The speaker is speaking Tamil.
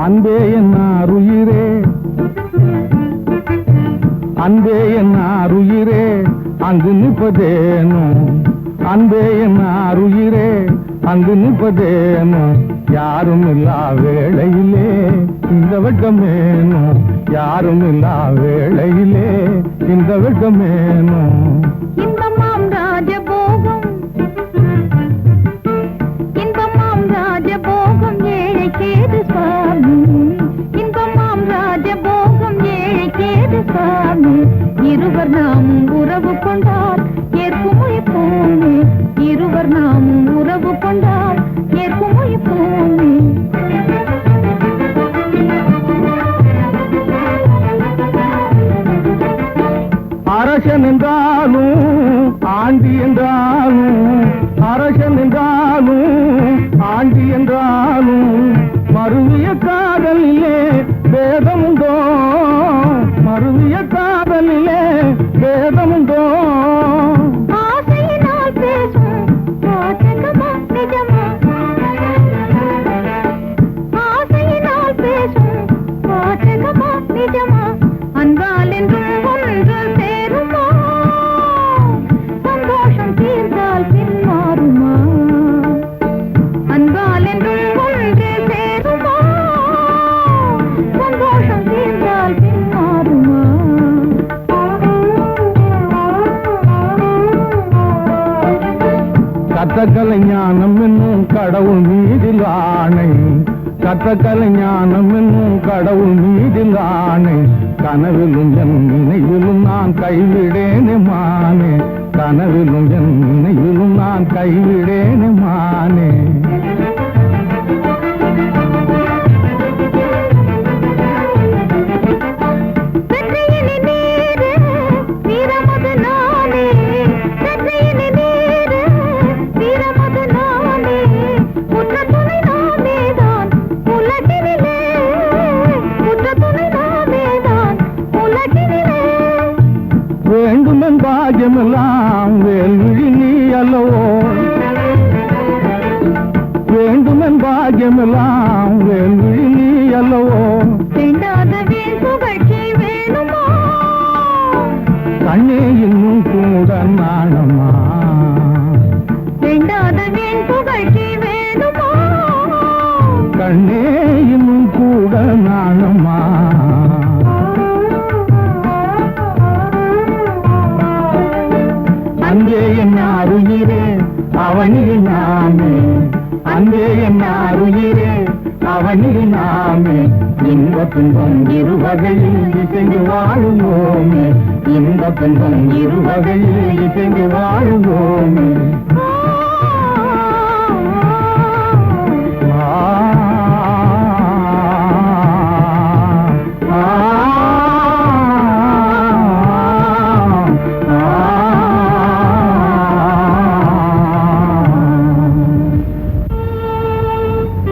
அன்பே என்னாருயிரே அன்பே என்னாருயிரே அங்கு நிற்பதேனோ அன்பே என்னாருயிரே அங்கு நிற்பதேனோ யாரும் இல்லா வேளையிலே இந்த வெட்கமேனோ யாரும் இல்லா வேளையிலே இந்த வெட்கமேனோ இன்பமாம் ராஜபோகம் ஏழைக்கேது சுவாமி இன்பமாம் ராஜபோகம் ஏழைக்கேது சுவாமி இருவர் நாமும் உறவு கொண்டால் ஏற்குமொழி போமே இருவர் நாமும் உறவு கொண்டால் ஏற்குமொழி போமே அரசன் என்றாலும் ஆண்டி என்றாலும் அரசன் என்றாலும் ஆண்டி என்றாலும் மருவிய காதலிலே வேதமுண்டோ மருவிய காதலிலே வேதமுண்டோ ஆசையினால் பேசும் வாசகமா நிஜமா ஆசையினால் பேசும் வாசகமா நிஜமா அன்பால் என்றும் ஒன்று சேருமா சந்தோஷம் தீர்ந்தால் பின்மாறுமா அன்பால் என்றும் ஒன்று சேருமா சந்தோஷம் தீர்ந்தால் பின்மாறுமா கத்தக்கலை ஞானம் என்னும் கடவுள் மீதில் ஆணை கத்தக்கலை ஞானம் என்னும் கடவுள் மீதில் ஆணை கனவிலும் என் நினைவிலும் நான் கைவிடேனே மானே கனவிலும் என் நினைவிலும் நான் கைவிடேனே மானே வேண்டுமென் பாகியமெல்லாம் வேல்விழி நீ அல்லவோ வேண்டுமென் பாகியமெல்லாம் வேல்விழி நீ அல்லவோ வேண்டாத வீண் புகழ்ச்சி வேணுமா கண்ணே இன்னும் கூட நாணமா வேண்டாத வீண் புகழ்ச்சி வேணுமா கண்ணே இன்னும் கூட நாணமா அன்பே என்னாருயிரே அவனில் நாமே அன்பே என்னாருயிரே அவனில் நாமே இன்ப துன்பம் இருவகையில் இசைந்து வாழுவோமே இன்ப துன்பம் இருவகையில் இசைந்து வாழுவோமே